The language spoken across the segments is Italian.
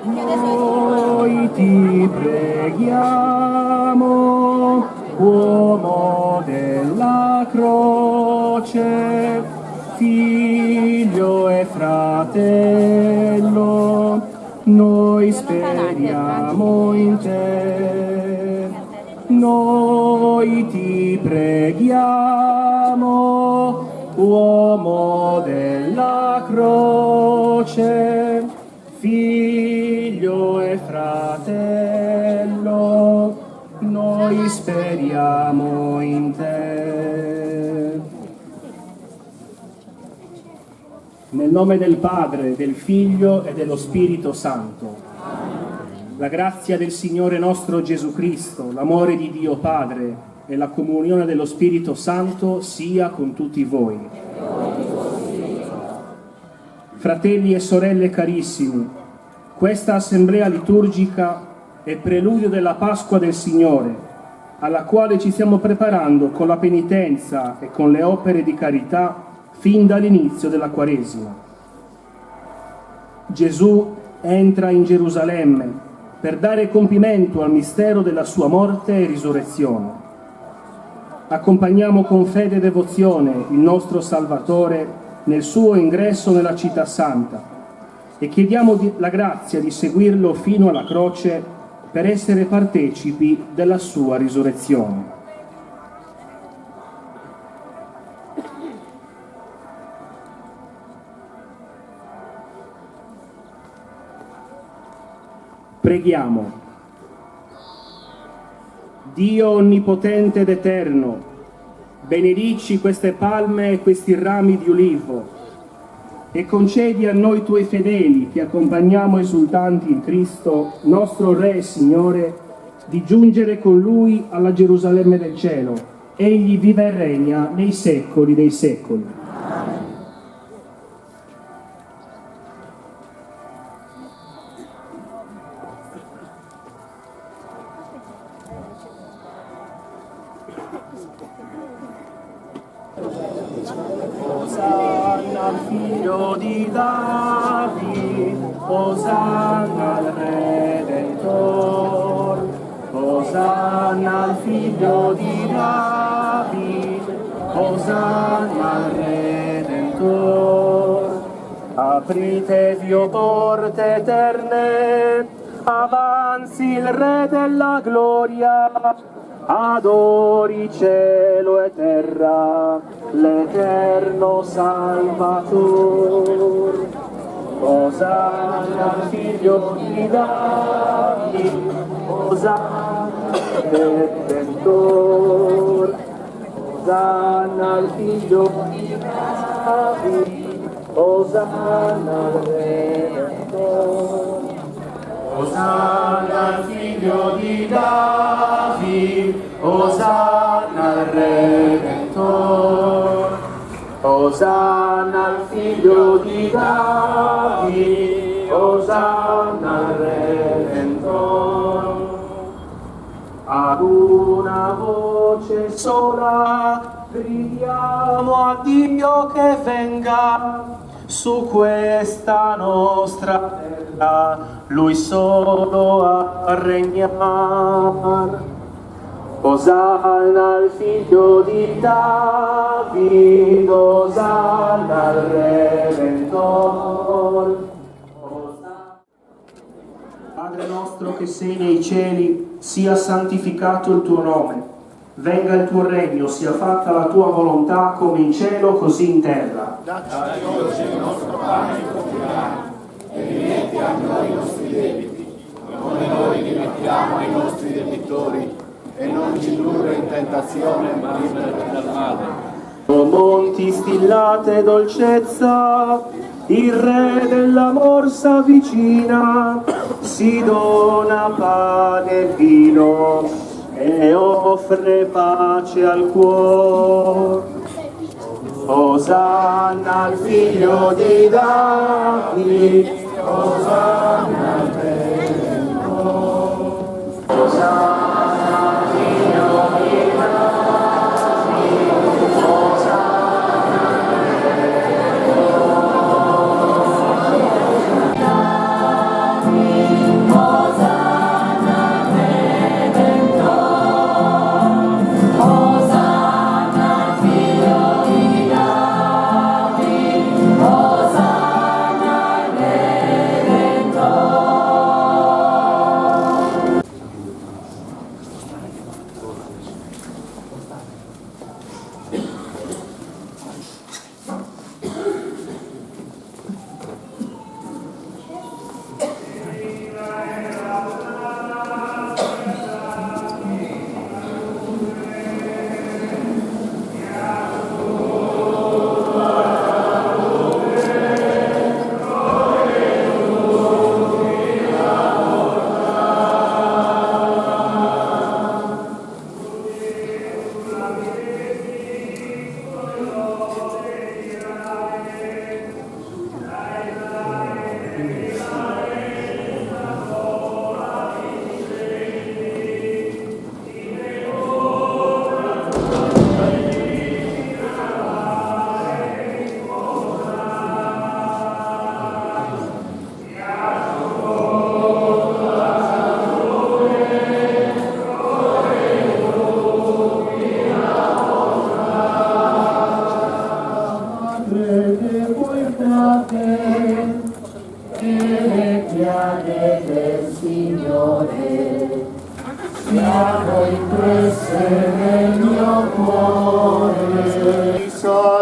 Noi ti preghiamo, uomo della croce, figlio e fratello, noi speriamo in te. Noi ti preghiamo, uomo della croce, figlio e fratello, noi speriamo in te. Nel nome del Padre, del Figlio e dello Spirito Santo. La grazia del Signore nostro Gesù Cristo, l'amore di Dio Padre e la comunione dello Spirito Santo sia con tutti voi. Fratelli e sorelle carissimi, questa assemblea liturgica è preludio della Pasqua del Signore, alla quale ci stiamo preparando con la penitenza e con le opere di carità fin dall'inizio della Quaresima. Gesù entra in Gerusalemme per dare compimento al mistero della sua morte e risurrezione. Accompagniamo con fede e devozione il nostro Salvatore nel suo ingresso nella città santa e chiediamo la grazia di seguirlo fino alla croce per essere partecipi della sua risurrezione. Preghiamo. Dio onnipotente ed eterno, benedici queste palme e questi rami di ulivo e concedi a noi tuoi fedeli che accompagniamo esultanti in Cristo, nostro Re e Signore, di giungere con Lui alla Gerusalemme del cielo. Egli vive e regna nei secoli dei secoli. Osanna al figlio di David, Osanna al Redentor, Osanna al figlio di David, Osanna al Redentor. Apritevi o porte eterne, avanzi il Re della gloria, adori cielo e terra, l'eterno Salvator. Osanna al figlio di David, Osanna al Redentor, Osanna al figlio di David, Osanna al Redentor. Osanna al figlio di David, Osanna al Redentor. Osanna al figlio di David, Osanna al Redentor. Ad una voce sola gridiamo a Dio che venga su questa nostra terra, Lui solo a regnar. Osanna al figlio di David, Osanna al Redentor. Padre nostro che sei nei cieli, sia santificato il tuo nome. Venga il tuo regno, sia fatta la tua volontà come in cielo così in terra. Dacci oggi il nostro pane quotidiano e rimetti a noi i nostri debiti, come noi rimettiamo ai nostri debitori, e non ci indurre in tentazione, ma liberati dal male. O monti stillate dolcezza, il Re dell'amor s'avvicina, si dona pane e vino e offre pace al cuor. Osanna al figlio di David, Osanna al Redentor. Osanna al figlio di David, Osanna al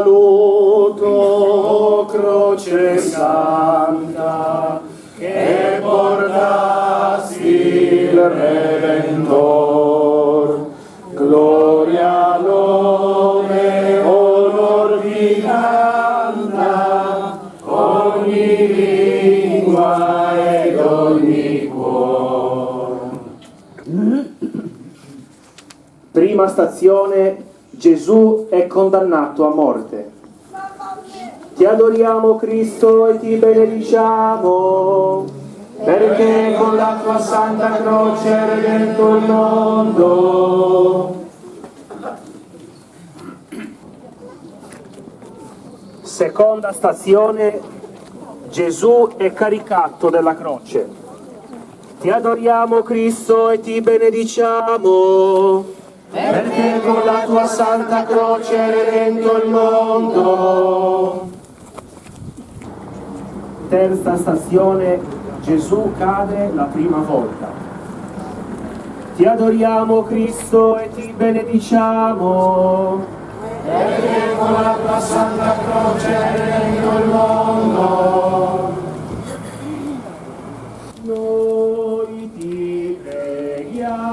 Saluto, croce santa, che portassi il Redentor. Gloria, lode, onor vi canta, ogni lingua ed ogni cuore. Prima stazione: Gesù è condannato a morte. Ti adoriamo Cristo e ti benediciamo, perché con la tua santa croce hai redento il mondo. Seconda stazione: Gesù è caricato della croce. Ti adoriamo Cristo e ti benediciamo, perché con la tua santa croce hai redento il mondo. Terza stazione: Gesù cade la prima volta. Ti adoriamo Cristo e ti benediciamo, perché con la tua santa croce hai redento il mondo. Noi ti preghiamo,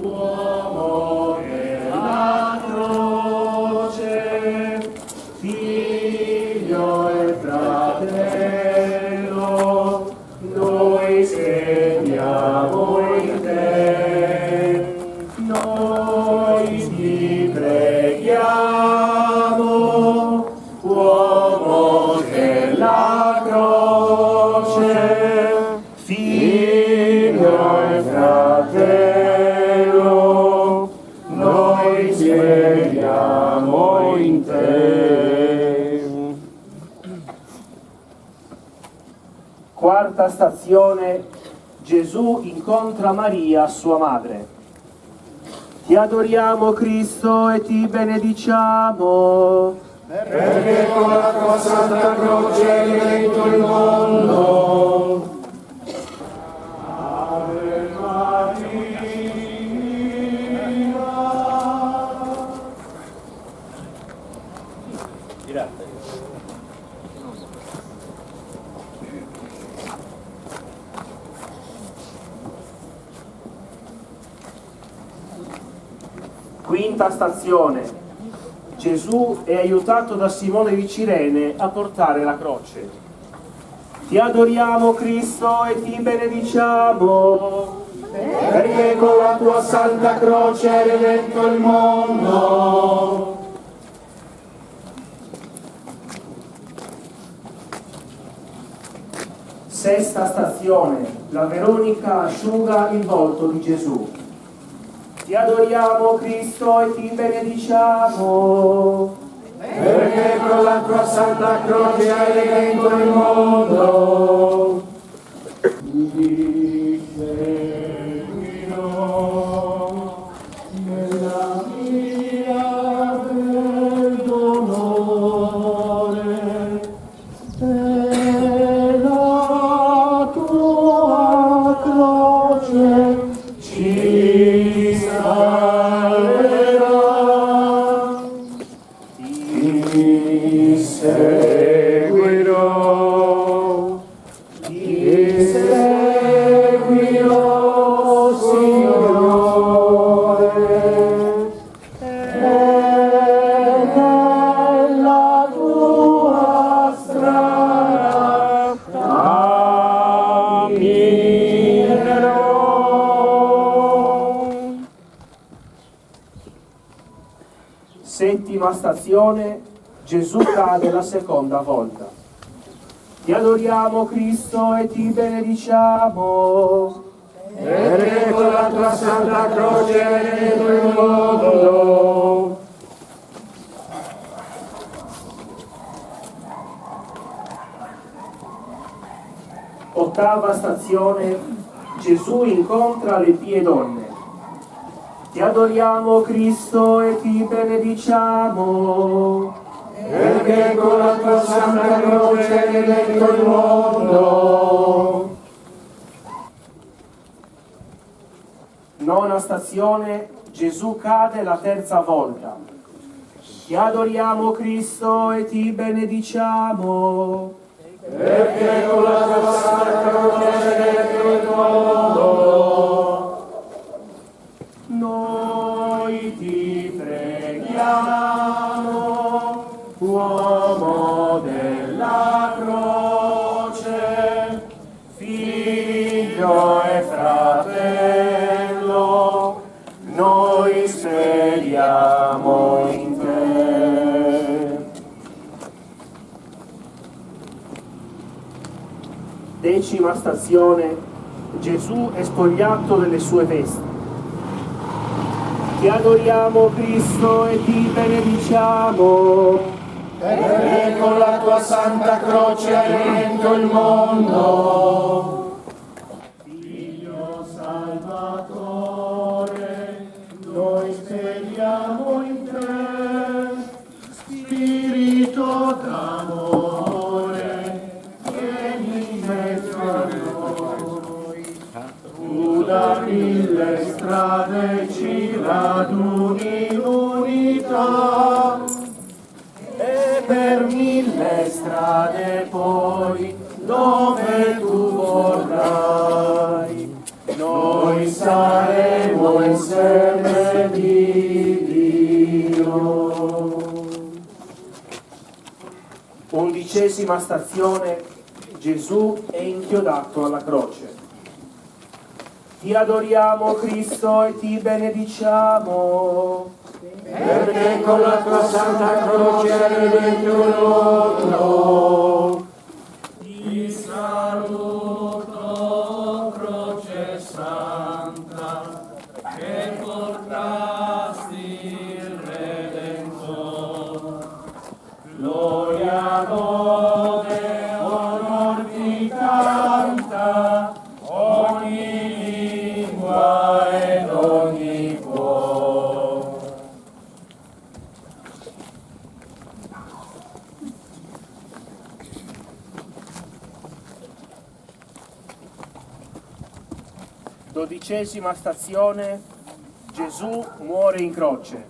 uomo della croce, figlio e fratello, noi Quarta stazione, Gesù incontra Maria, sua madre. Ti adoriamo Cristo e ti benediciamo, perché con la tua Santa Croce hai redento il mondo. Ave Maria. Quinta stazione, Gesù è aiutato da Simone di Cirene a portare la croce. Ti adoriamo Cristo e ti benediciamo, Perché con la tua Santa Croce hai redento il mondo. Sesta stazione, la Veronica asciuga il volto di Gesù. Ti adoriamo Cristo e ti benediciamo, Perché con la tua Santa Croce hai redento il mondo. Ti seguirò nella via del dolore e la tua croce ci salverà. Ti seguirò, Signore, e nella tua strada camminerò. Settima stazione, Gesù cade la seconda volta. Ti adoriamo Cristo e ti benediciamo, Perché con la tua Santa Croce hai redento il mondo. Ottava stazione, Gesù incontra le pie donne. Ti adoriamo Cristo e ti benediciamo, Perché con la tua Santa Croce hai redento il mondo. Nona stazione, Gesù cade la terza volta. Ti adoriamo Cristo e ti benediciamo, Perché con la tua Santa Croce hai redento il mondo. noi ti preghiamo, uomo della croce, figlio e fratello, noi speriamo in te. Decima stazione, Gesù è spogliato delle sue vesti. Ti adoriamo Cristo e ti benediciamo, Perché con la tua Santa Croce hai redento il mondo. Figlio Salvatore, noi speriamo in te. Spirito d'amore, vieni in mezzo a noi. Tu da mille strade ci raduni in unità. E per mille strade poi, dove tu vorrai, noi saremo insieme di Dio. Undicesima stazione, Gesù è inchiodato alla croce. Ti adoriamo Cristo e ti benediciamo, Perché con la tua Santa Croce hai redento il mondo. Ti saluto, Croce Santa, che portasti il Redentore. Gloria, lode, onor, 12ª stazione. Gesù muore in croce.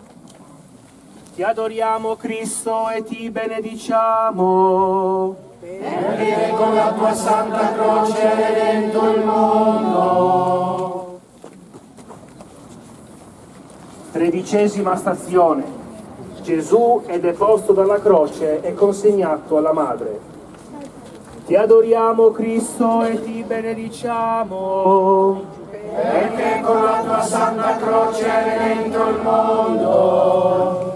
Ti adoriamo Cristo e ti benediciamo. Perché con la tua santa croce hai redento il mondo. 13ª stazione. Gesù è deposto dalla croce e consegnato alla madre. Ti adoriamo Cristo e ti benediciamo. Perché con la tua santa croce hai redento il mondo.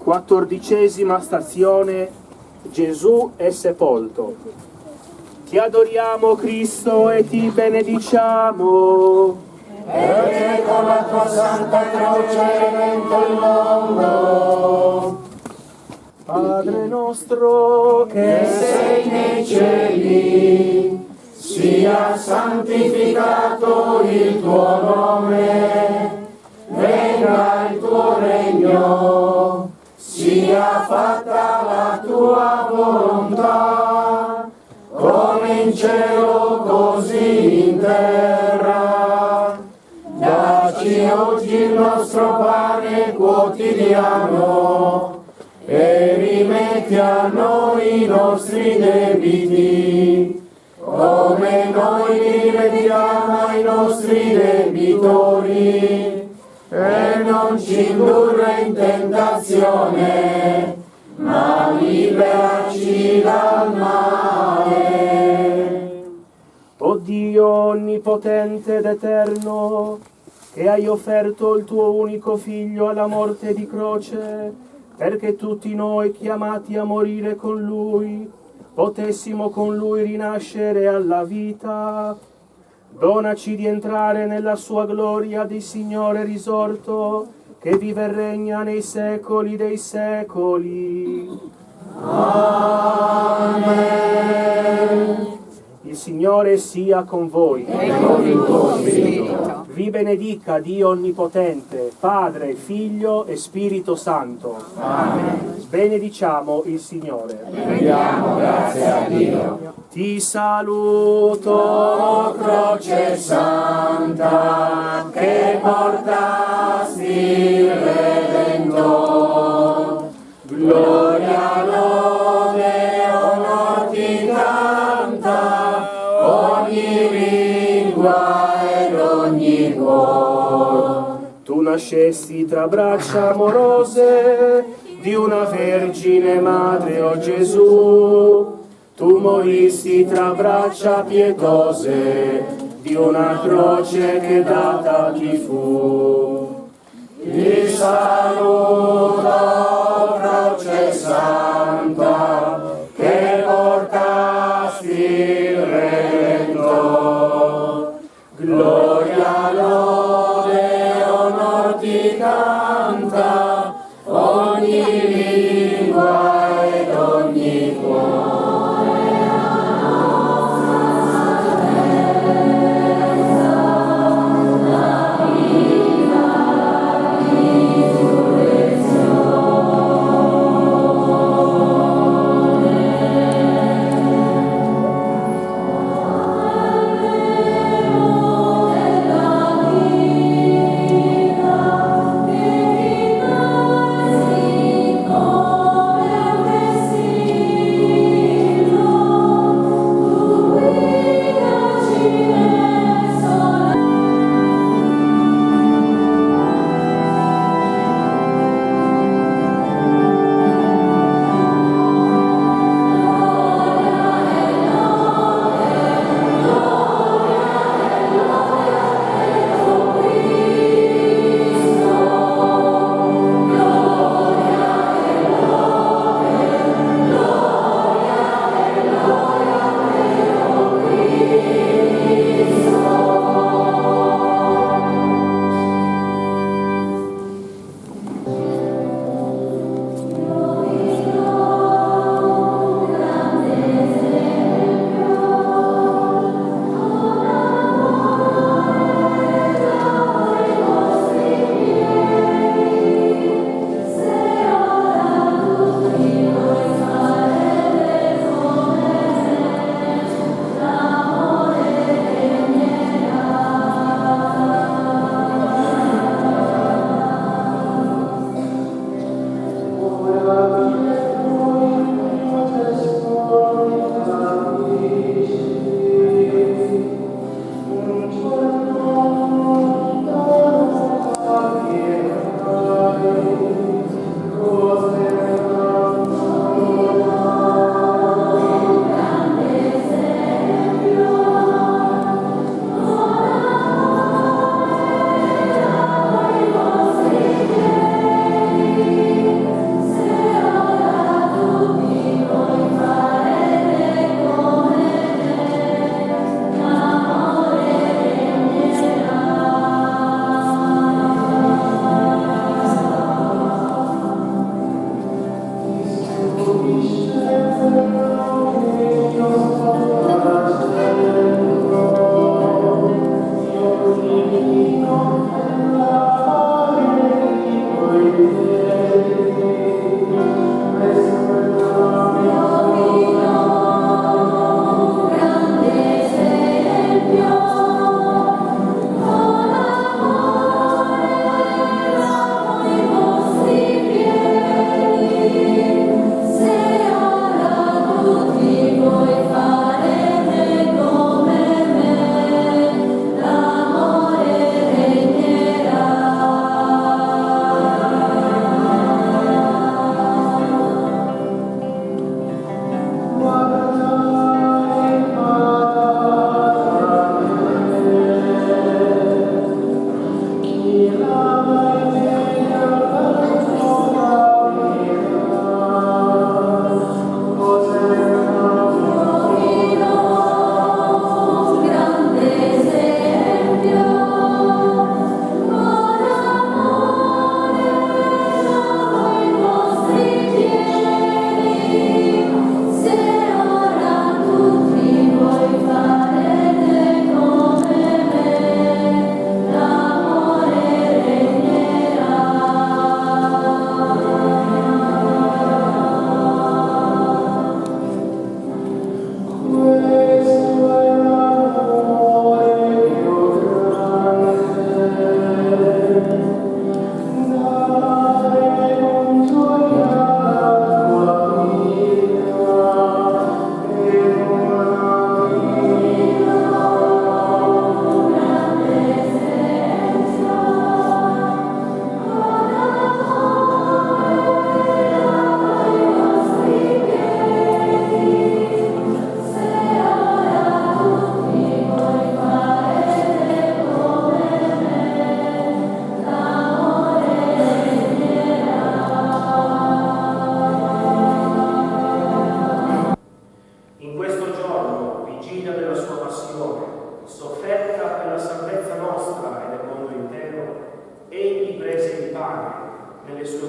14ª stazione. Gesù è sepolto. Ti adoriamo Cristo e ti benediciamo. Perché con la tua santa croce hai redento il mondo. Padre nostro che Sei nei cieli, sia santificato il tuo nome, venga il tuo regno, sia fatta la tua volontà, come in cielo così in terra. Dacci oggi il nostro pane quotidiano e rimetti a noi i nostri debiti, come noi li rimettiamo ai nostri debitori, e non ci indurre in tentazione, ma liberaci dal male. O Dio onnipotente ed eterno, che hai offerto il tuo unico Figlio alla morte di croce, perché tutti noi chiamati a morire con Lui, potessimo con Lui rinascere alla vita, donaci di entrare nella sua gloria di Signore risorto, che vive e regna nei secoli dei secoli. Amen. Il Signore sia con voi. E con il tuo spirito. Vi benedica Dio Onnipotente, Padre, Figlio e Spirito Santo. Amen. Benediciamo il Signore. Rendiamo grazie a Dio. Ti saluto, O croce santa, che portasti il Redentor, gloria, lode, onor ti canta, ogni lingua ed ogni cuore. tu nascesti tra braccia amorose di una Vergine Madre, o Gesù. Tu moristi tra braccia pietose di una croce che data ti fu. Ti saluto, croce santa, che portasti il Redentor, gloria, lode, onor ti canta, ogni lingua ed ogni cuore.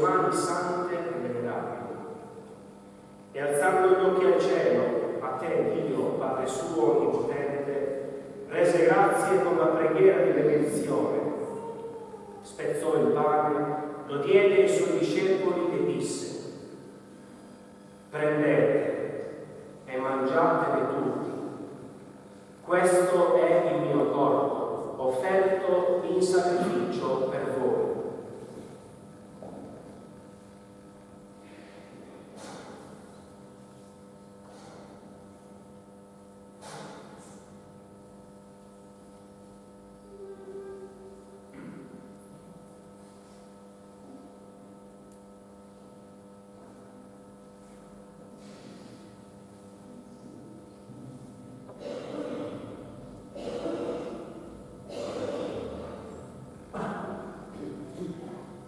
mani sante e venerabili. E alzando gli occhi al cielo, a te, Dio, Padre suo onnipotente, rese grazie con la preghiera di benedizione, spezzò il pane, lo diede ai suoi discepoli e disse: prendete e mangiatene tutti, questo è il mio corpo, offerto in sacrificio per voi.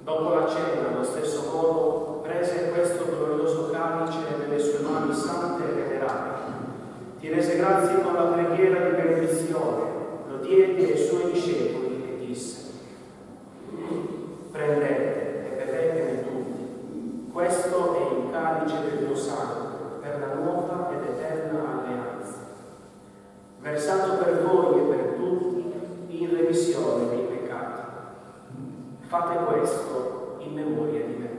Dopo la cena, allo stesso modo, prese questo glorioso calice nelle sue mani sante e venerabili. Ti rese grazie con la preghiera di benedizione, lo diede ai suoi discepoli e disse: prendete e bevetene tutti, questo è il calice del mio sangue, per la nuova ed eterna alleanza, versato per voi e per tutti in remissione dei peccati. Fate questo in memoria di me.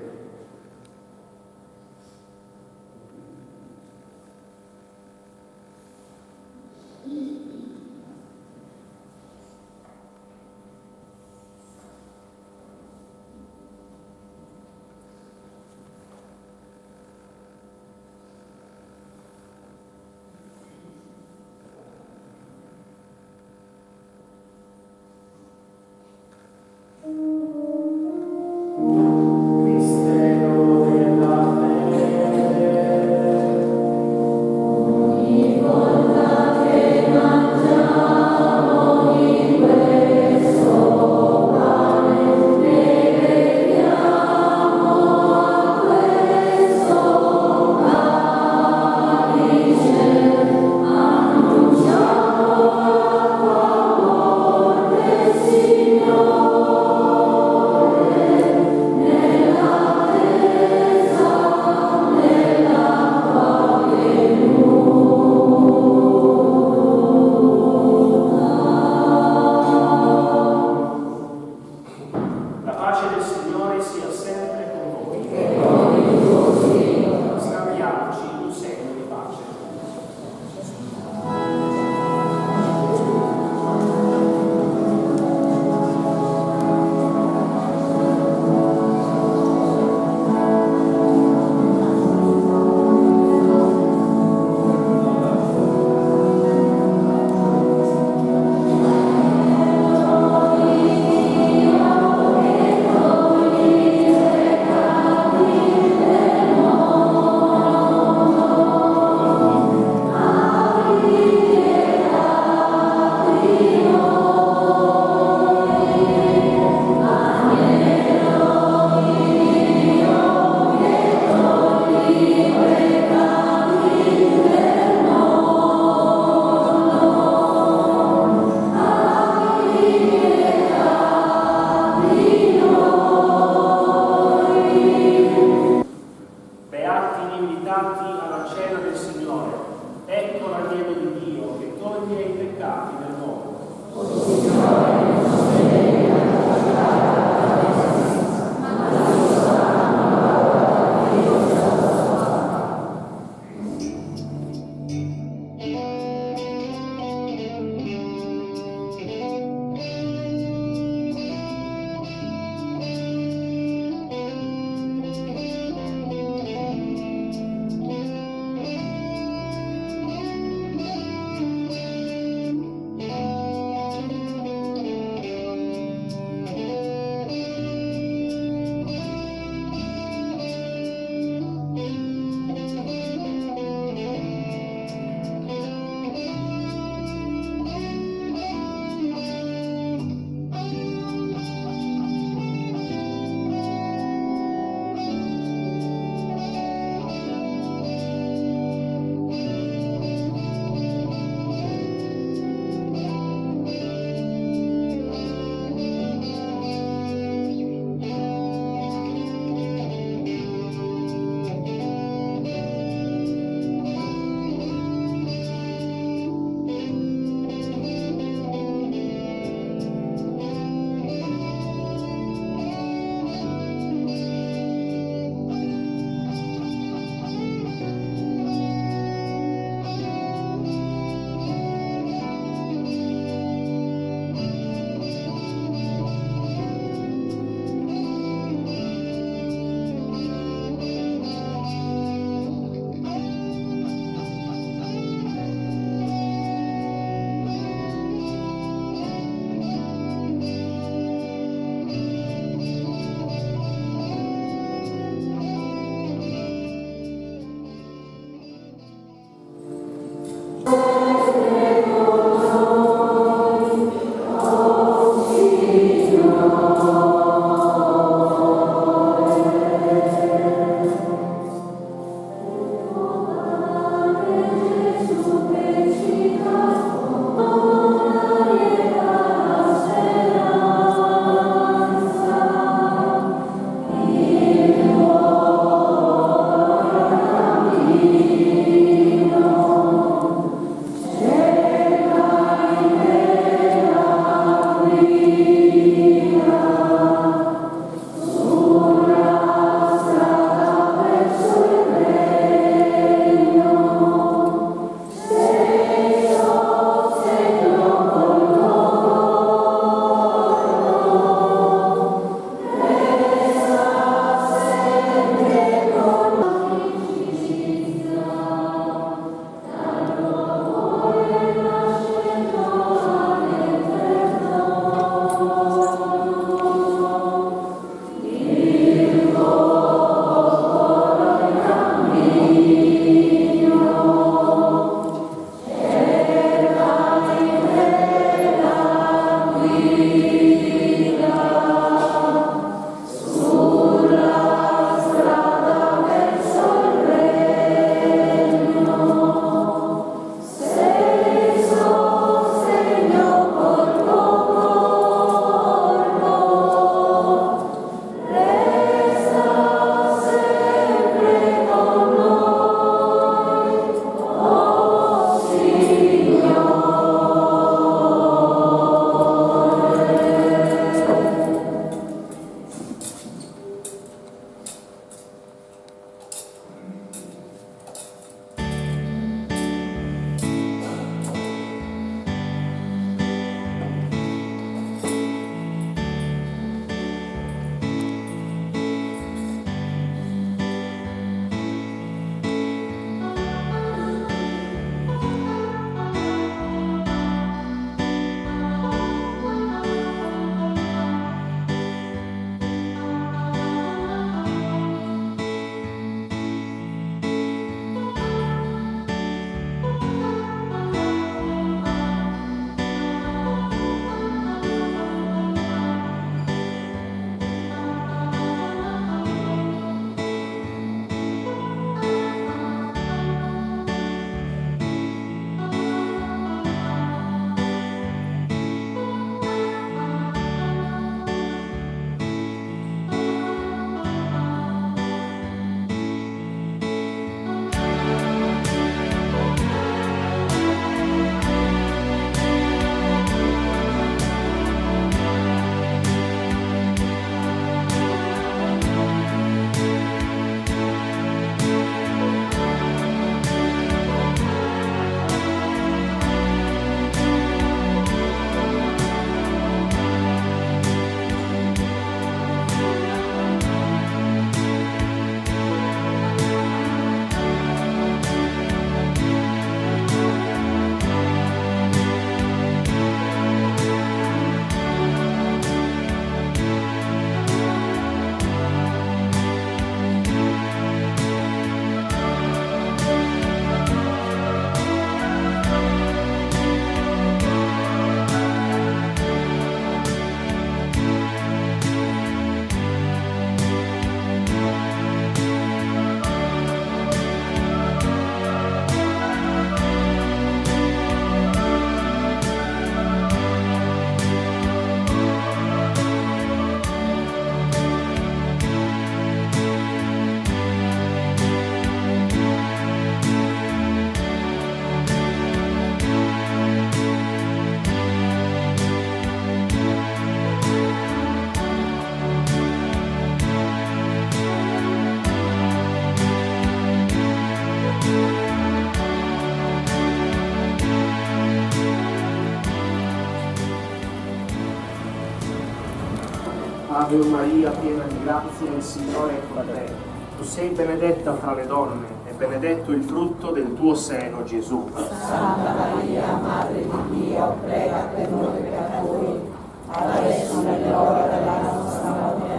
Ave Maria, piena di grazia, il Signore è con te. Tu sei benedetta fra le donne e benedetto il frutto del tuo seno, Gesù. Santa Maria, Madre di Dio, prega per noi peccatori, adesso è l'ora della nostra morte.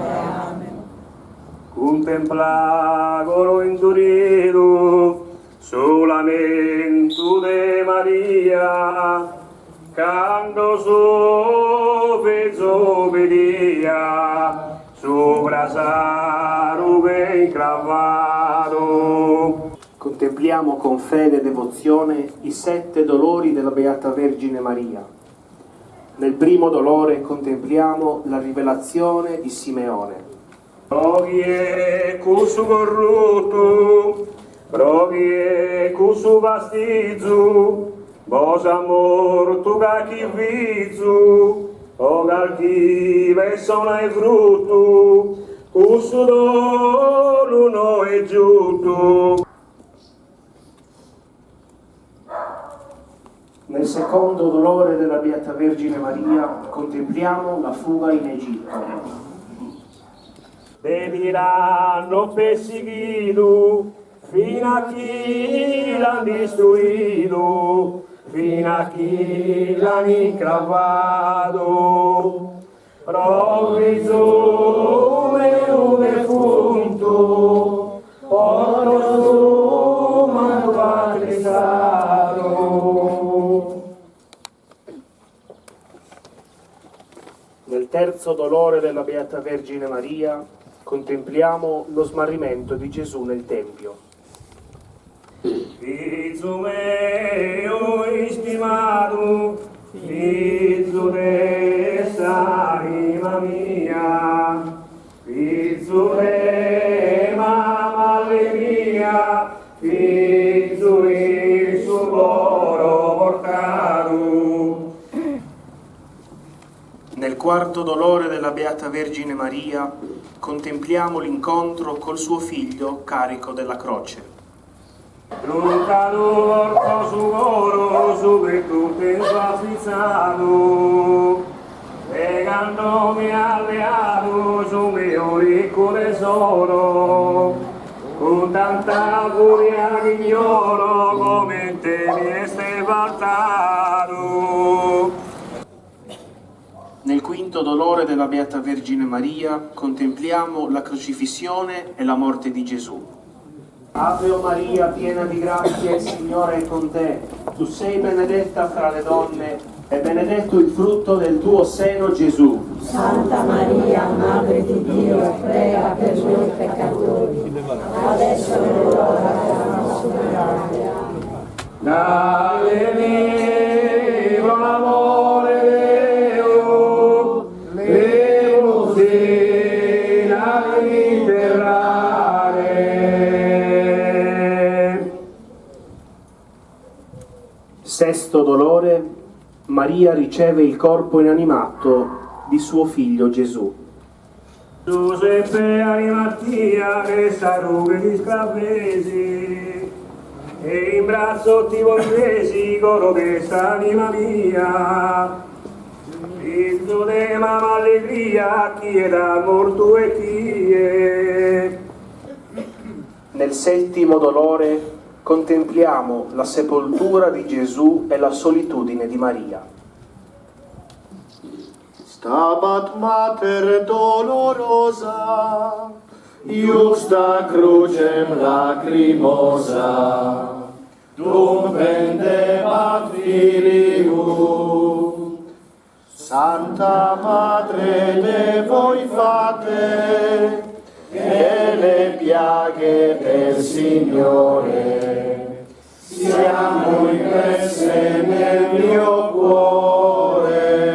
Amen. Contemplagolo indurito solamento de Maria, canto su obedia, sopra saru ben clavato. Contempliamo con fede e devozione i 7 dolori della Beata Vergine Maria. Nel primo dolore contempliamo la rivelazione di Simeone. Progie cusu corrutto, progie cusu vastizzu, vos amor tu chi vizu, o chi vessona e frutto, cusu doluno e giuto. Nel secondo dolore della Beata Vergine Maria contempliamo la fuga in Egitto. Vediranno perseguito fino a chi l'ha distruito, fino a chi l'ha incravato. Provvigione un defunto, porto su manto acquistato. Nel terzo dolore della Beata Vergine Maria contempliamo lo smarrimento di Gesù nel Tempio. Figlio mio stimato, figlio dell'anima mia, figlio della allegria, figlio il suo coro portato. Nel quarto dolore della Beata Vergine Maria contempliamo l'incontro col suo figlio carico della croce. Lontano orco su oro, su virtù tenso affizzato, legandomi alleato su mio ricco tesoro, con tanta furia che ignoro come te mi è stevaltato. Nel quinto dolore della Beata Vergine Maria contempliamo la crocifissione e la morte di Gesù. Ave Maria, piena di grazia, il Signore è con te. Tu sei benedetta fra le donne e benedetto il frutto del tuo seno, Gesù. Santa Maria, Madre di Dio, prega per noi peccatori, adesso è l'ora della nostra morte. Dalle vivo l'amore Sesto dolore, Maria riceve il corpo inanimato di suo figlio Gesù. Giuseppe Arimattia, resta rughe di scravesi, e in braccio ti volgesi, coro questa anima mia. Figlio de mamma allegria, chi è da morto e chi è. Nel settimo dolore contempliamo la sepoltura di Gesù e la solitudine di Maria. Stabat mater dolorosa, iusta crucem lacrimosa, dum pendebat filium. Santa Madre de voi fate, che le piaghe del Signore siamo impresse nel mio cuore.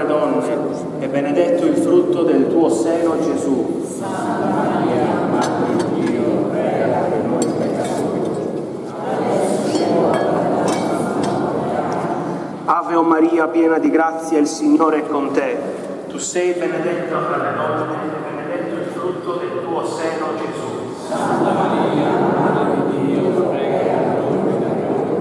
donne e benedetto il frutto del tuo seno, Gesù. Santa Maria, Madre di Dio, prega per noi peccatori, adesso è l'ora della nostra morte. Ave o Maria, piena di grazia, il Signore è con te. Tu sei benedetta fra le donne e benedetto il frutto del tuo seno, Gesù. Santa Maria, Madre di Dio, prega per noi peccatori.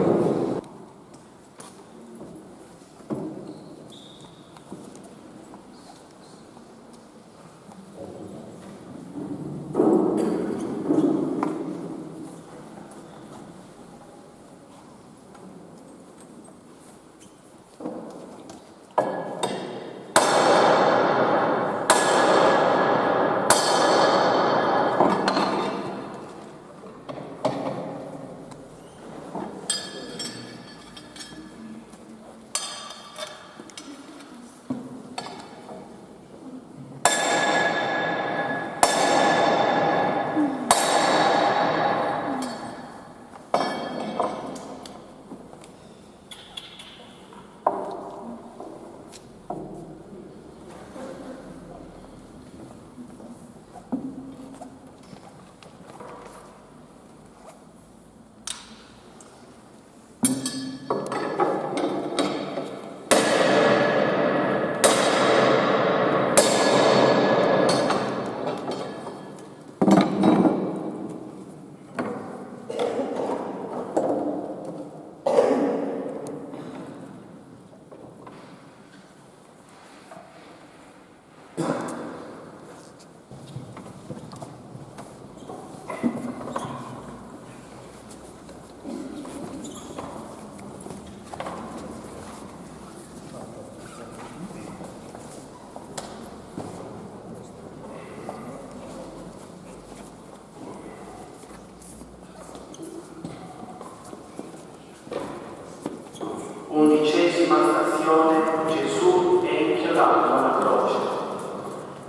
Undicesima stazione, Gesù è inchiodato alla croce.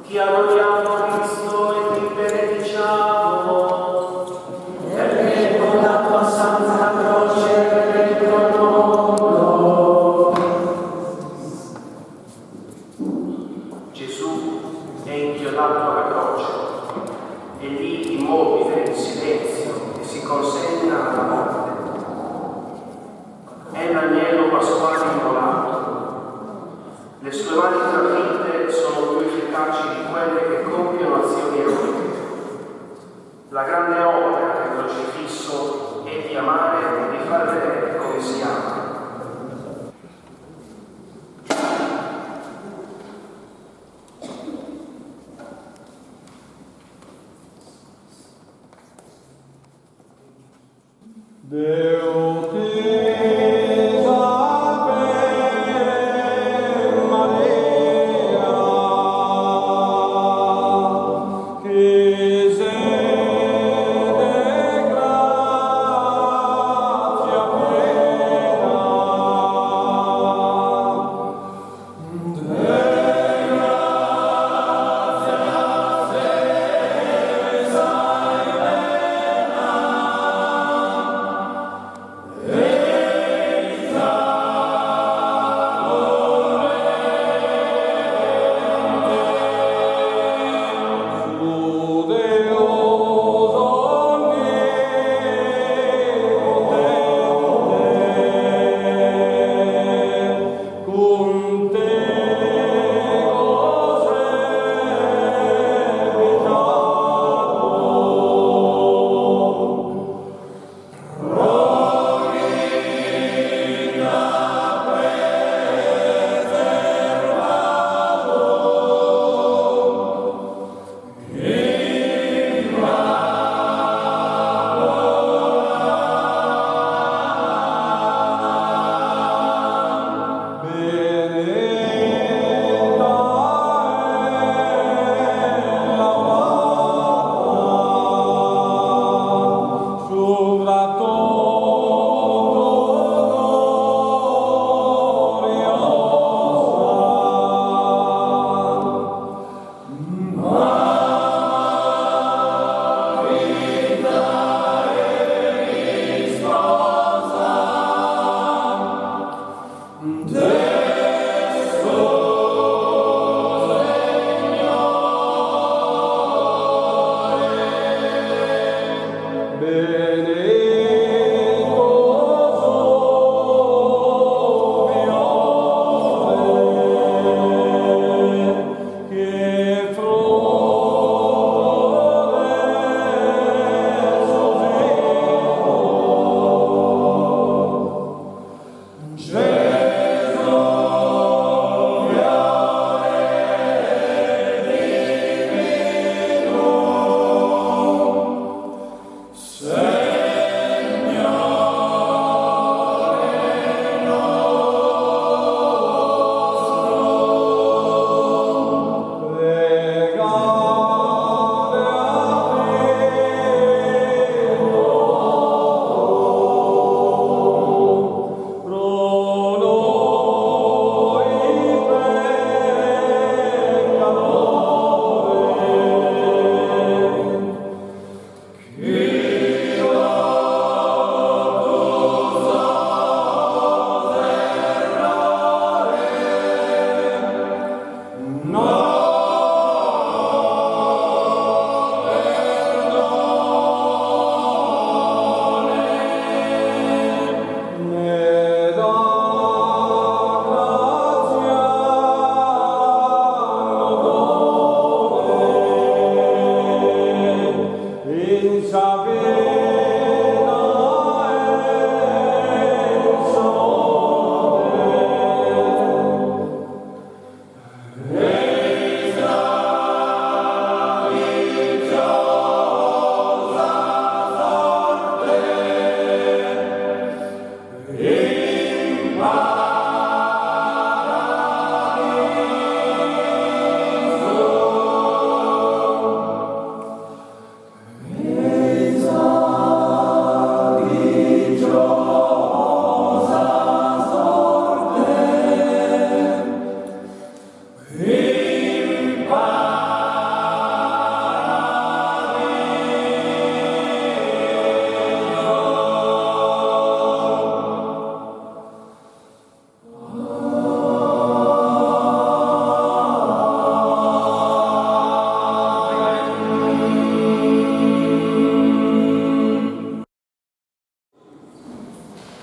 Ti adoriamo, Cristo, e ti benediciamo. Perché con la tua santa croce redenti il mondo. Gesù è inchiodato alla croce e lì immobile in silenzio e si consegna alla morte. È l'agnello pasquale immolato. Le sue mani trafitte sono più efficaci di quelle che compiono azioni eroiche. La grande opera del crocifisso è di amare e di far vedere come si ama. Deo te salve Maria, che sei de grazia piena,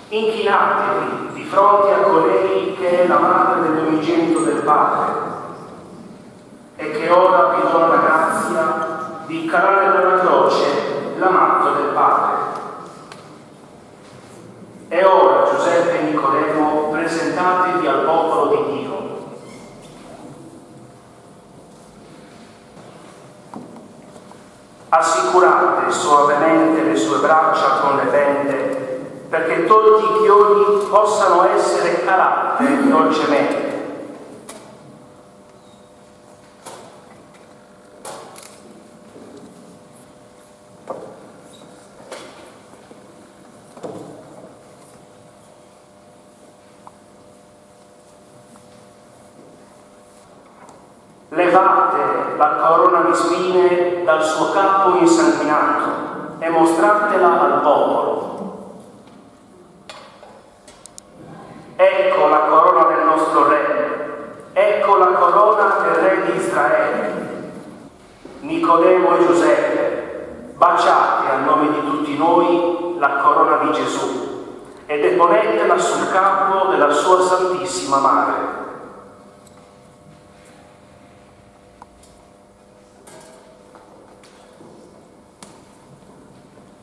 Inchinatevi di fronte a colei che è la madre dell'unigenito del Padre e che ora vi dona la grazia di calare dalla croce l'amatto del Padre. E ora, Giuseppe e Nicodemo, presentatevi al popolo di Dio. Assicurate soavemente le sue braccia con le bende, perché tolti i chiodi possano essere calate dolcemente. Levate la corona di spine dal suo capo insanguinato e mostratela al popolo. Ecco la corona del nostro re, ecco la corona del re di Israele. Nicodemo e Giuseppe, baciate a nome di tutti noi la corona di Gesù e deponetela sul capo della sua Santissima Madre.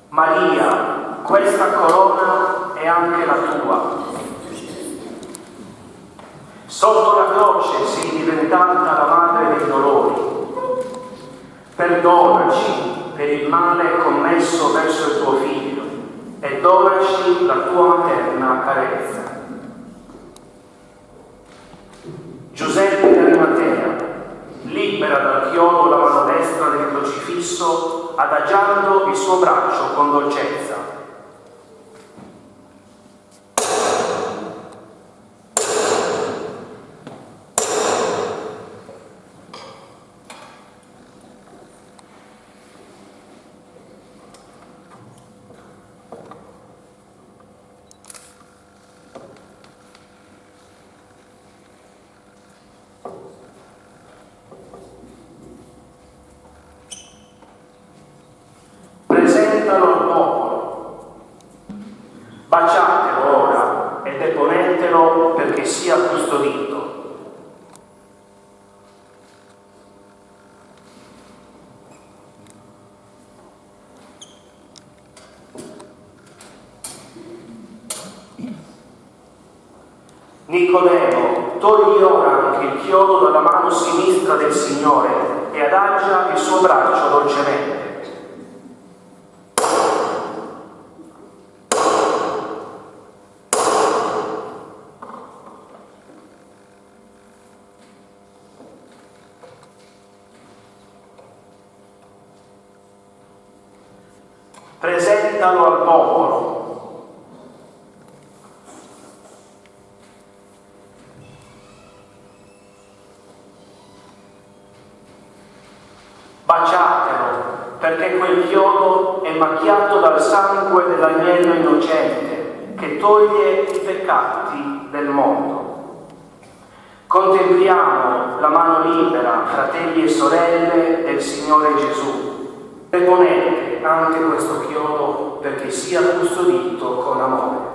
Maria, questa corona è anche la tua. Sotto la croce sei diventata la madre dei dolori. Perdonaci per il male commesso verso il tuo figlio e donaci la tua materna carezza. Giuseppe d'Arimatea, libera dal chiodo la mano destra del crocifisso, adagiando il suo braccio con dolcezza. Presentalo al popolo, baciatelo ora e deponetelo perché sia custodito. Nicodemo, togli ora anche il chiodo dalla mano sinistra del Signore e adagia il suo braccio dolcemente. Presentalo al popolo. Baciatelo, perché quel chiodo è macchiato dal sangue dell'agnello innocente che toglie i peccati del mondo. Contempliamo la mano libera, fratelli e sorelle del Signore Gesù. Deponete anche questo chiodo perché sia custodito con amore.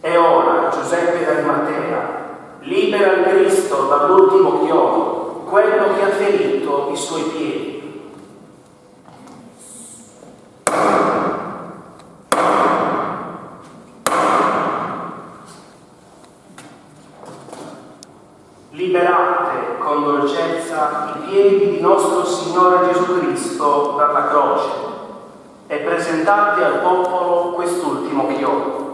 E ora, Giuseppe d'Arimatea, libera il Cristo dall'ultimo chiodo, quello che ha ferito i suoi piedi. Liberate con dolcezza i piedi di nostro Signore Gesù Cristo dalla croce e presentate al popolo quest'ultimo chiodo.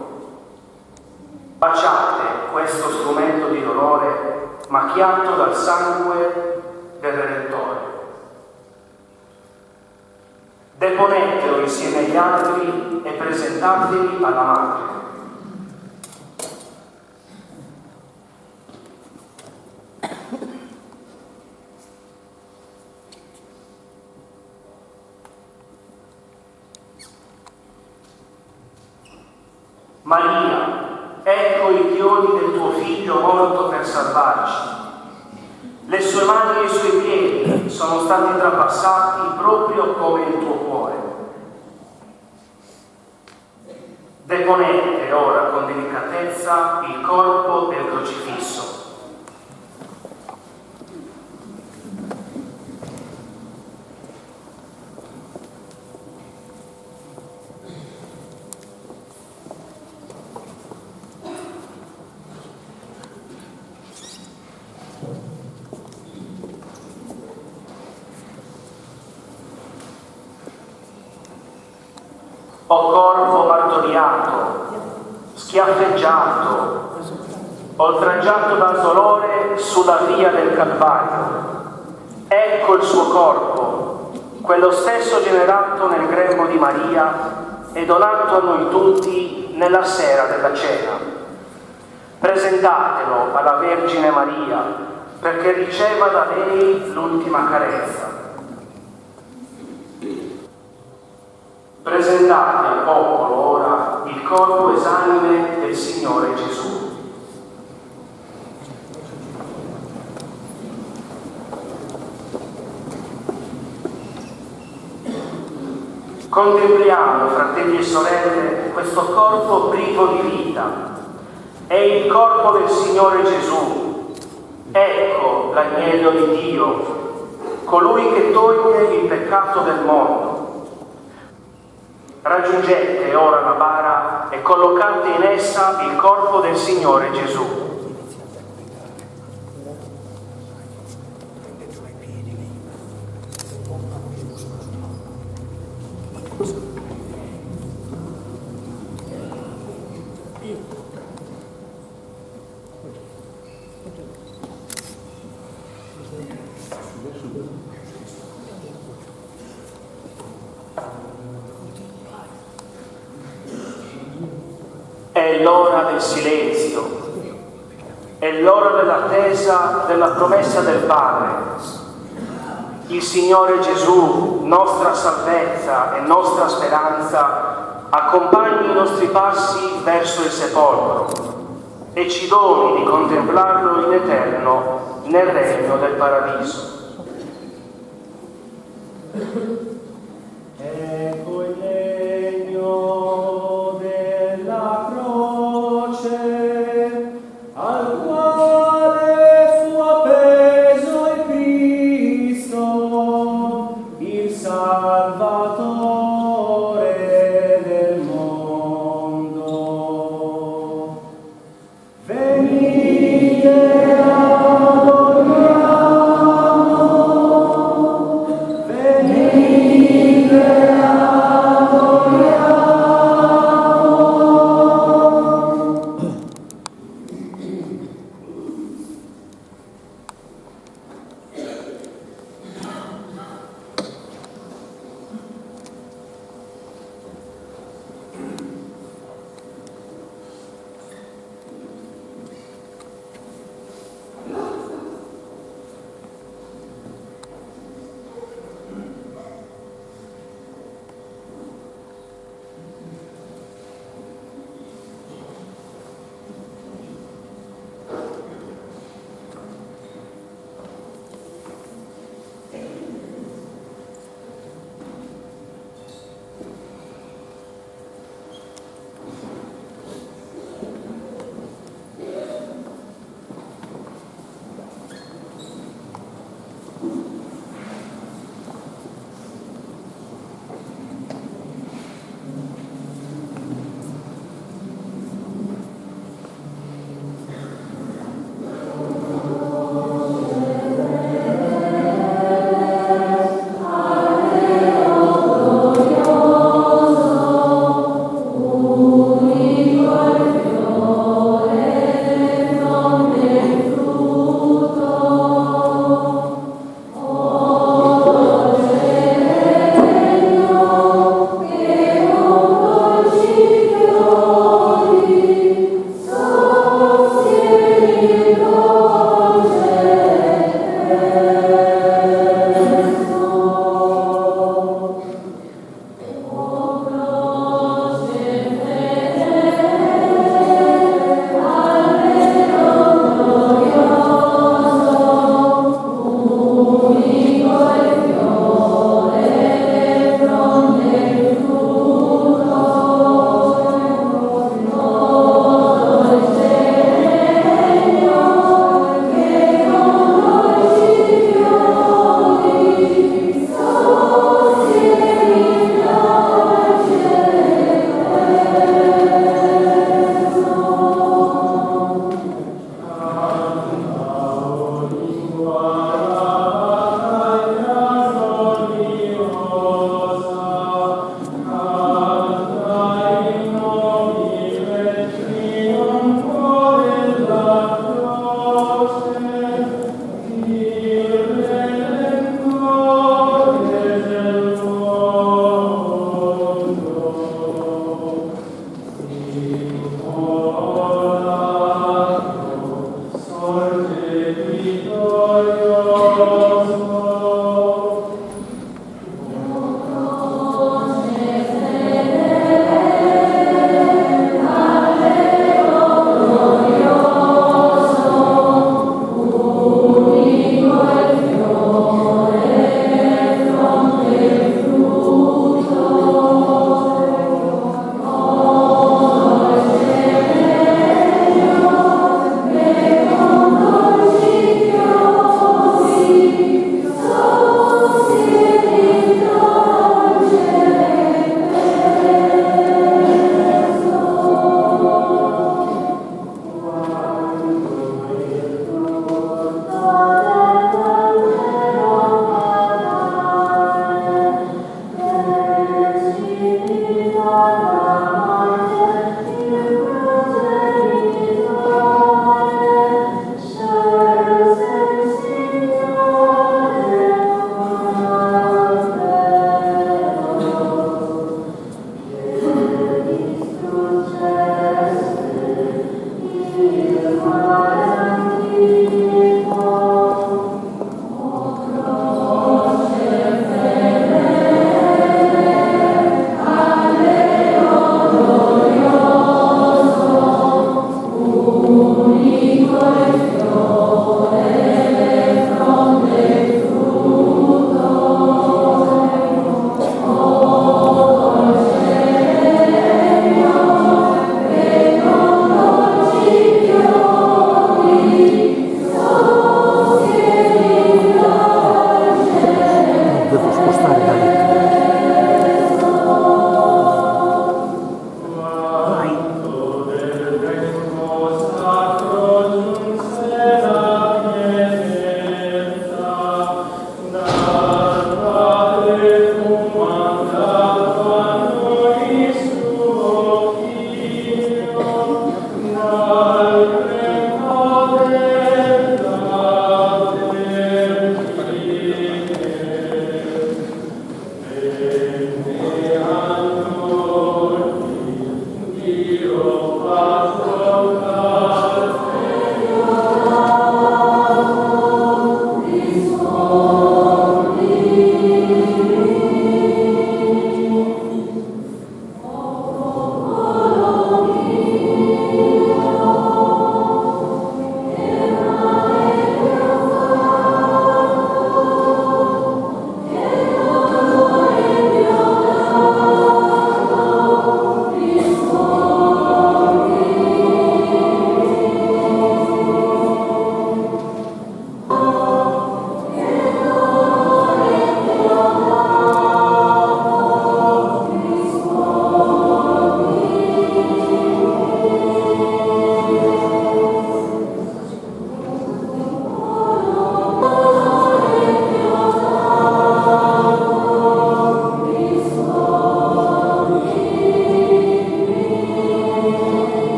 Baciate questo strumento di dolore macchiato dal sangue del Redentore. Deponetelo insieme agli altri e presentateli alla madre. Maria, ecco i chiodi del tuo figlio morto per salvarci. Le sue mani e i suoi piedi sono stati trapassati proprio come il tuo cuore. Deponete ora con delicatezza il corpo del crocifisso. O corpo martoriato, schiaffeggiato, oltraggiato dal dolore sulla via del Calvario. Ecco il suo corpo, quello stesso generato nel grembo di Maria e donato a noi tutti nella sera della cena. Presentatelo alla Vergine Maria perché riceva da lei l'ultima carezza. Presentate al popolo ora il corpo esanime del Signore Gesù. Contempliamo, fratelli e sorelle, questo corpo privo di vita. È il corpo del Signore Gesù. Ecco l'agnello di Dio, colui che toglie il peccato del mondo. Raggiungete ora la bara e collocate in essa il corpo del Signore Gesù. È l'ora del silenzio, è l'ora dell'attesa della promessa del Padre. Il Signore Gesù, nostra salvezza e nostra speranza, accompagni i nostri passi verso il sepolcro e ci doni di contemplarlo in eterno nel regno del paradiso. Ecco il legno della croce al quale fu appeso il Cristo, il Salvatore del mondo. Venite adoriamo, venite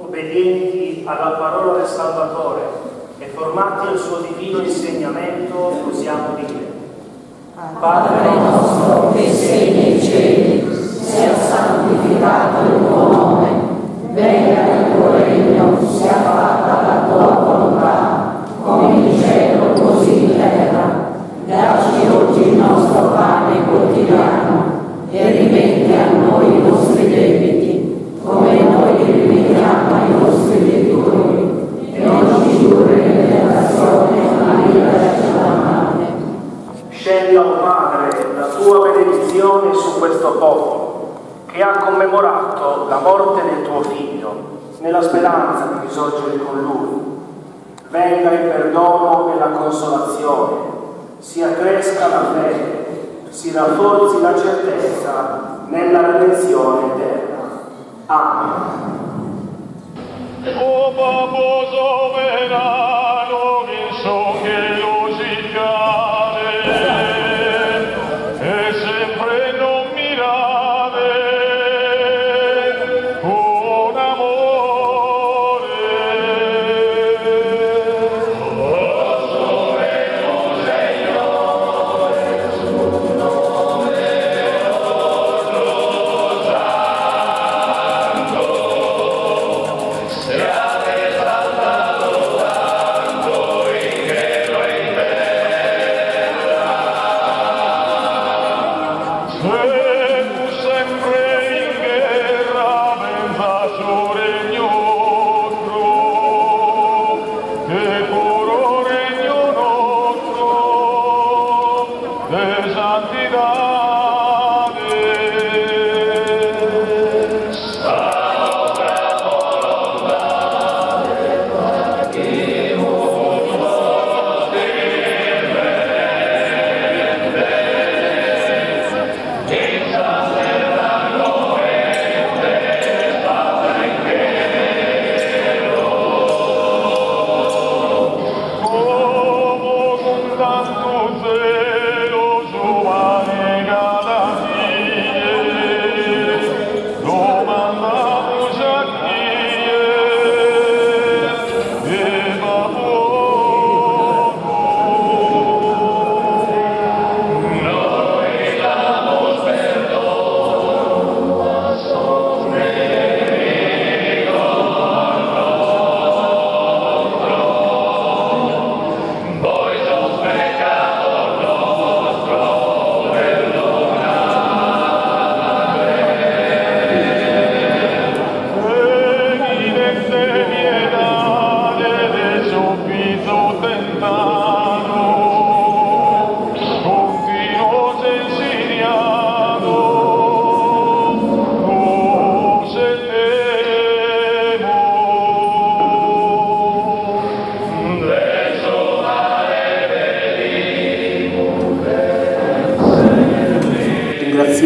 obbedienti alla parola del Salvatore e formati al suo divino insegnamento, osiamo dire: Padre nostro che sei nei cieli, sia santificato il tuo nome, venga il tuo regno, sia fatta la tua volontà, come in cielo così in terra. Dacci oggi il nostro pane quotidiano e rimetti a noi i nostri debiti, come noi li rimettiamo ai nostri debitori, e non ci indurre in tentazione, ma liberaci dal male. Scenda, o Padre, la tua benedizione su questo popolo, che ha commemorato la morte del tuo Figlio, nella speranza di risorgere con Lui. Venga il perdono e la consolazione, si accresca la fede, si rafforzi la certezza nella redenzione eterna. Amen. O Babbo sovrano, che so che lo si cade, e sempre non mirare con amore. O sovrano Signore, su nome nostro santo, sia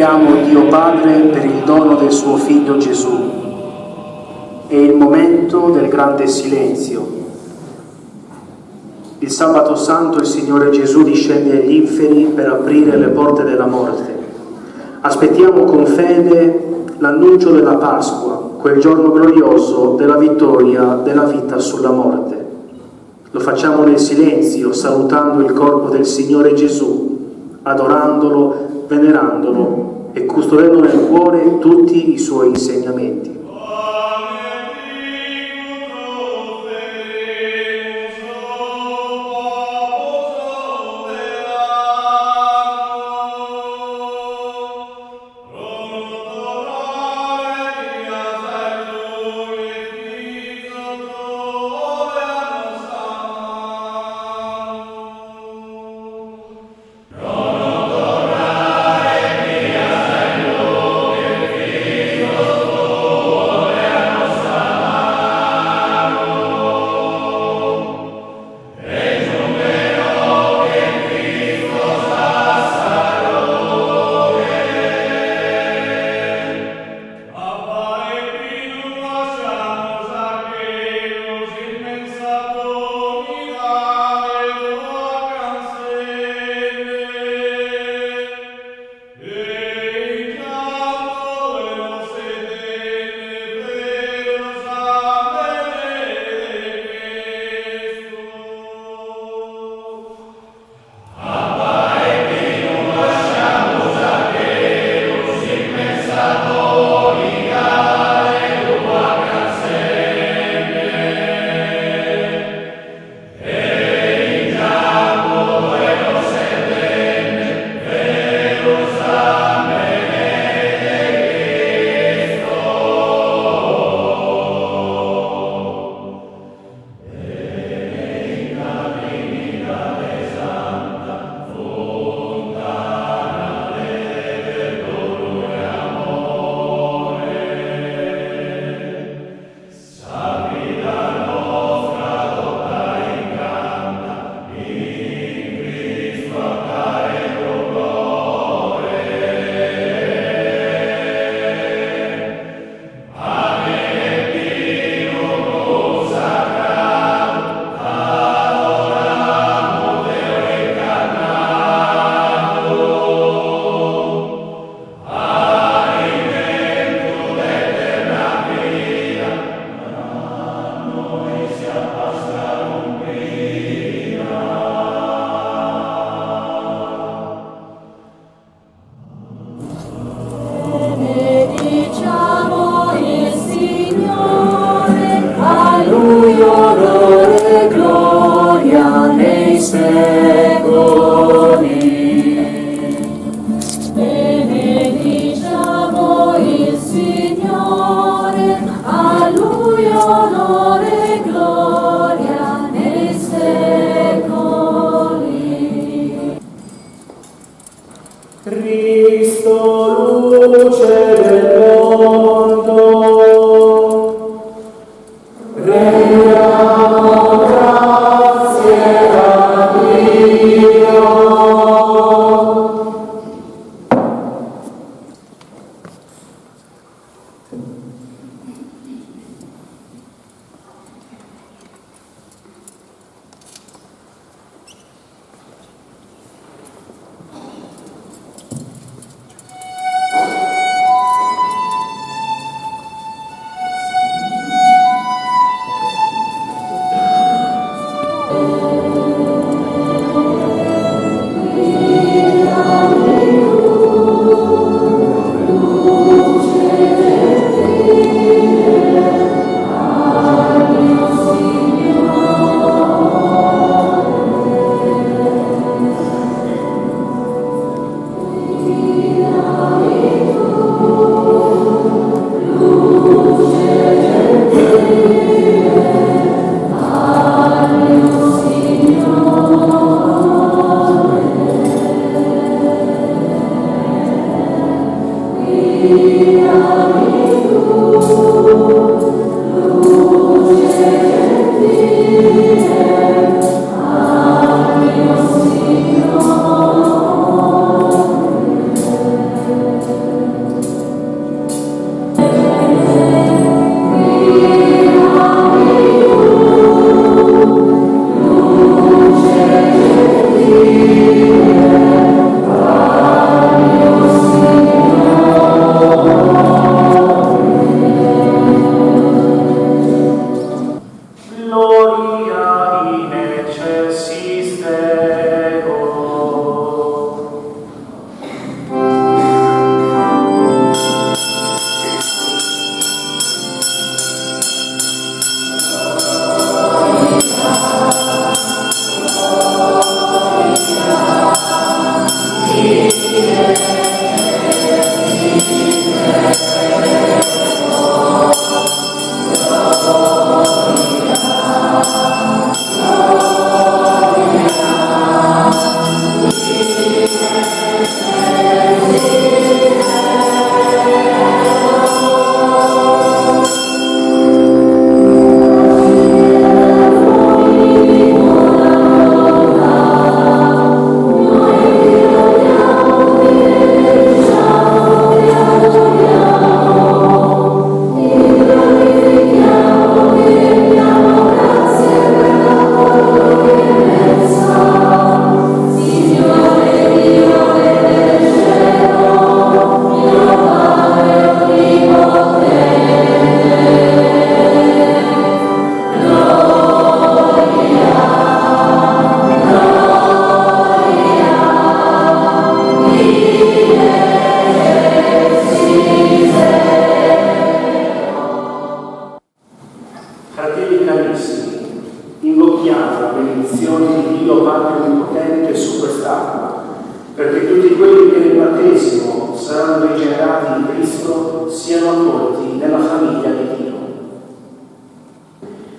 Ringraziamo Dio Padre per il dono del suo Figlio Gesù. È il momento del grande silenzio. Il sabato santo il Signore Gesù discende agli inferi per aprire le porte della morte. Aspettiamo con fede l'annuncio della Pasqua, quel giorno glorioso della vittoria della vita sulla morte. Lo facciamo nel silenzio, salutando il corpo del Signore Gesù, adorandolo, venerandolo e custodendo nel cuore tutti i suoi insegnamenti. Oh onore e gloria nei secoli. Cristo, luce del mondo, rendiamo grazie a Dio. Fratelli carissimi, invochiamo la benedizione di Dio Padre Onnipotente su quest'acqua, perché tutti quelli che nel battesimo saranno rigenerati in Cristo siano accolti nella famiglia di Dio.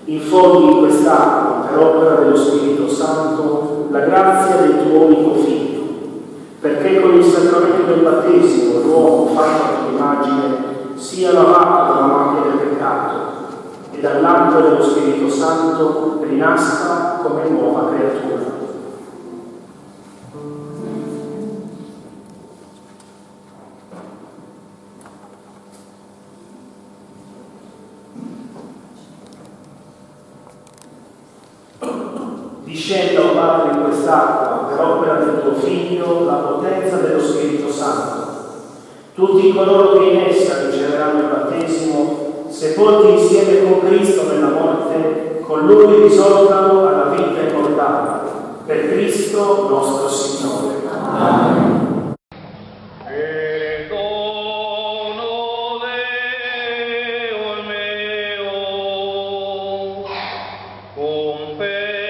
Infondi in quest'acqua, per opera dello Spirito Santo, la grazia del tuo unico Figlio, perché con il sacramento del battesimo l'uomo fatto a tua immagine sia lavato dalla macchia del peccato e dall'atto dello Spirito Santo rinasca come nuova creatura. Discenda, o Padre, in quest'acqua, per opera del tuo Figlio, la potenza dello Spirito Santo. Tutti coloro che in essa riceveranno il battesimo, sepolti insieme con Cristo nella morte, con Lui risorgano alla vita immortale. Per Cristo nostro Signore. Amen. Con te,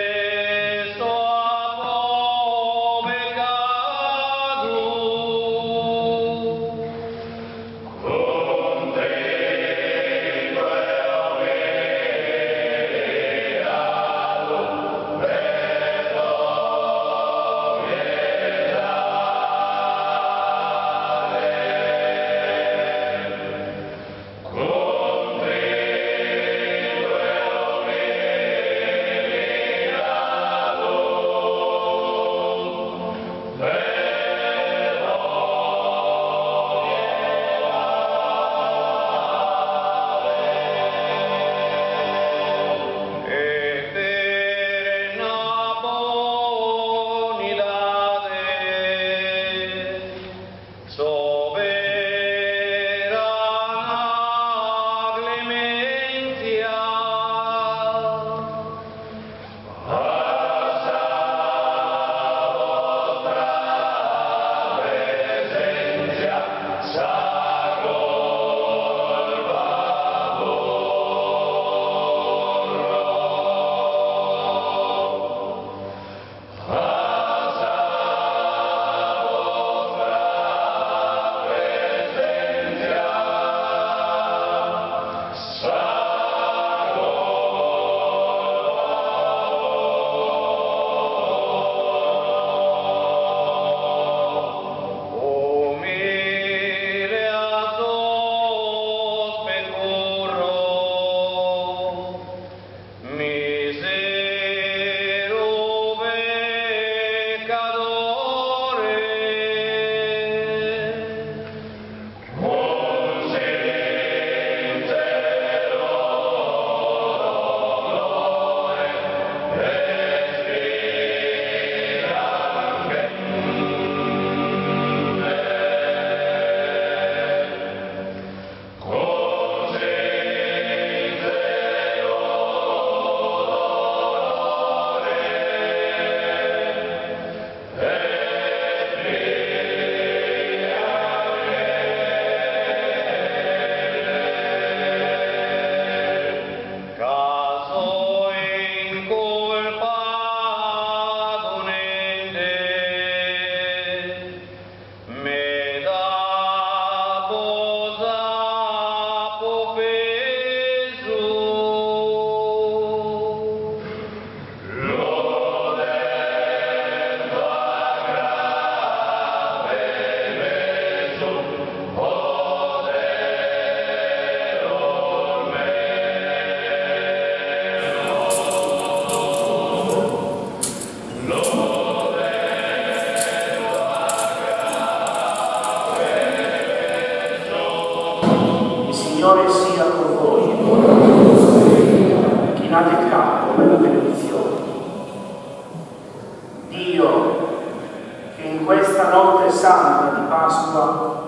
santa di Pasqua,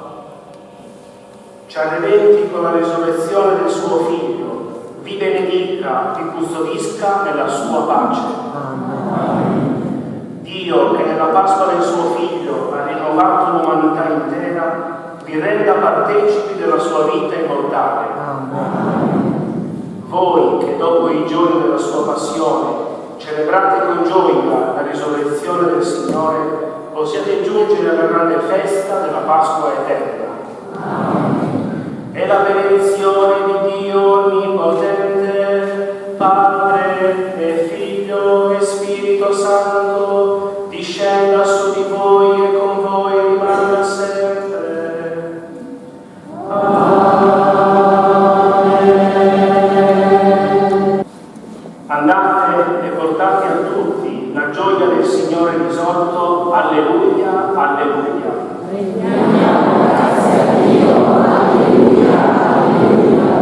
ci arredenti con la risurrezione del suo Figlio, vi benedica, vi custodisca nella sua pace. Dio, che nella Pasqua del suo Figlio ha rinnovato l'umanità intera, vi renda partecipi della sua vita immortale. Voi, che dopo i giorni della sua passione celebrate con gioia la risurrezione del Signore, possiate giungere alla grande festa della Pasqua eterna. E la benedizione di Dio Onnipotente, Padre e Figlio e Spirito Santo, discenda su di voi e con voi rimanga sempre. Amen. Andate e portate a tutti la gioia del Signore risorto. Alleluia, alleluia. Rendiamo grazie a Dio. Alleluia, alleluia.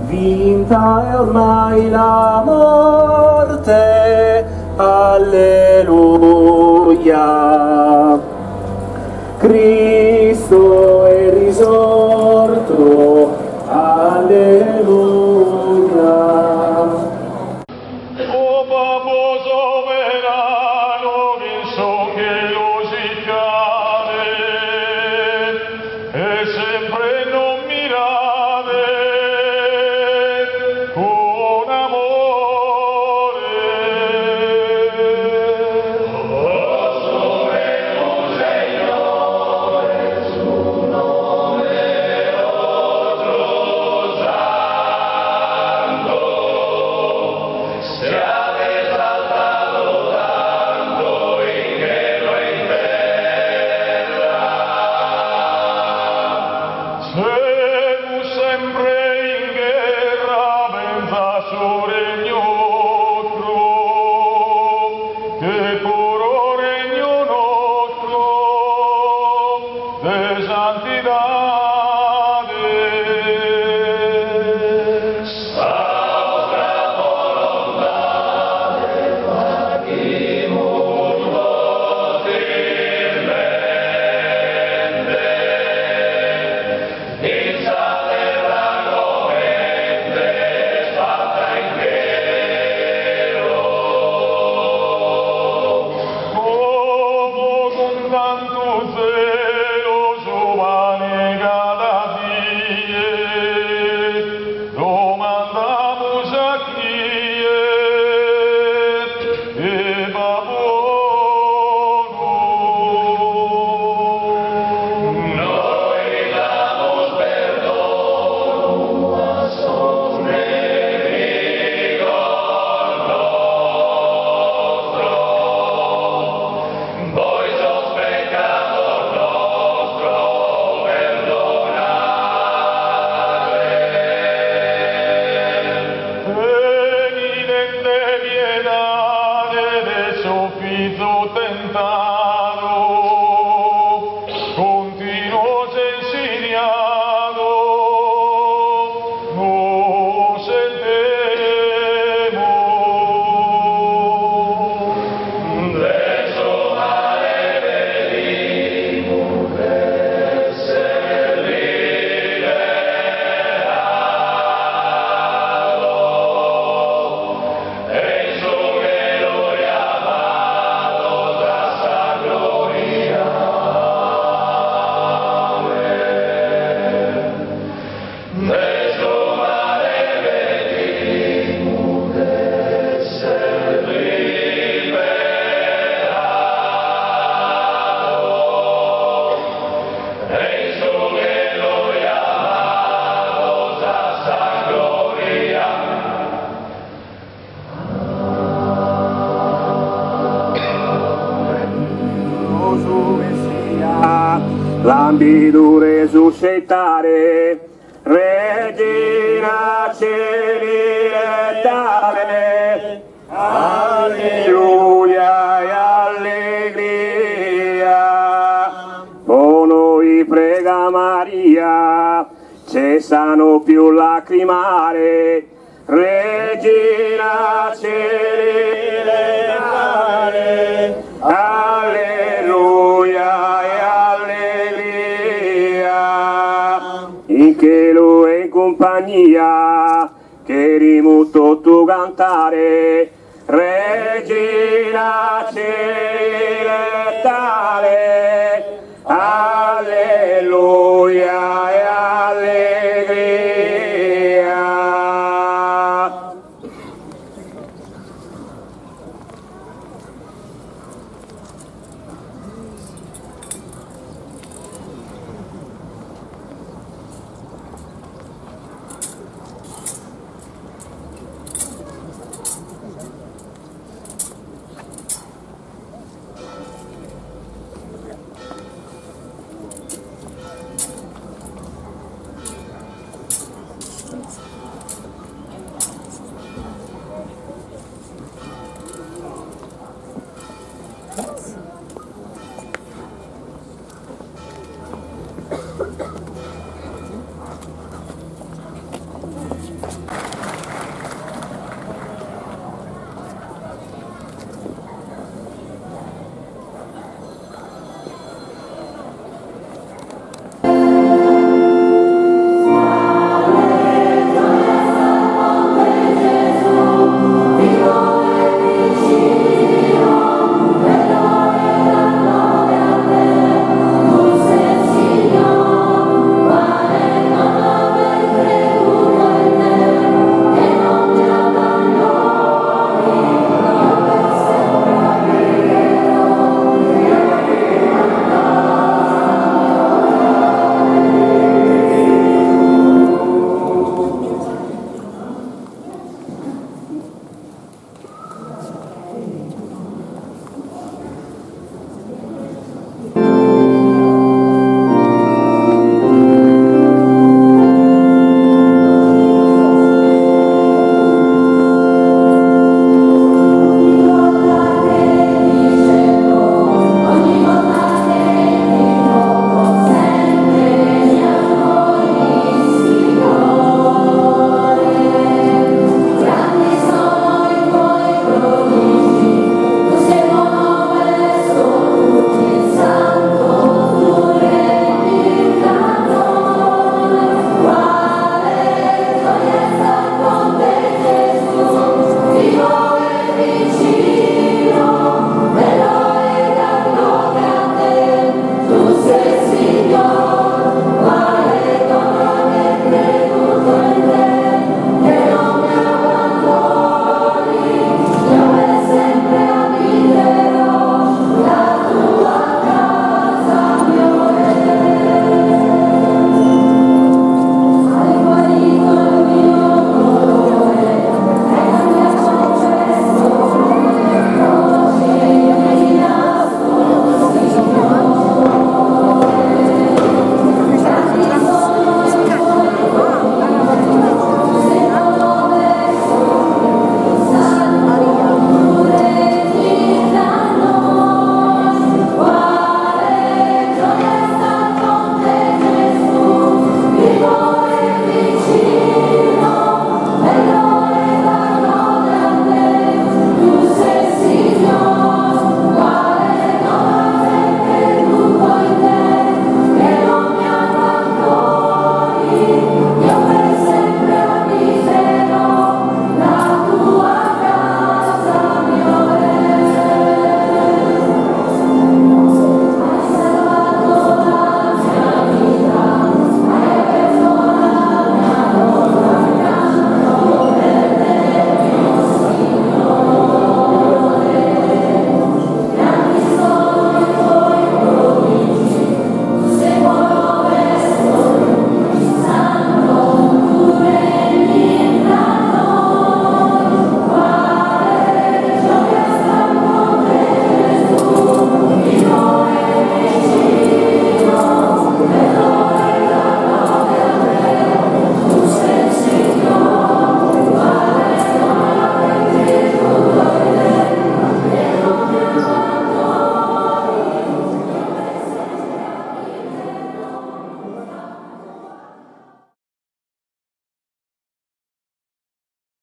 Vinta è ormai la morte, alleluia. Cristo è risorto, alleluia. O Babbo sovrano, che so che lo si chiame, e sempre non mirate con amore. O sovrano Signore, Gesù Messia, l'ambidure suscitare, Regina Celi et Tale, alleluia e allegria. O noi prega Maria, cessano più lacrimare, Regina Celi et Tale, alleluia e allegria. In cielo e in compagnia, che rimuto tu cantare, Regina Celi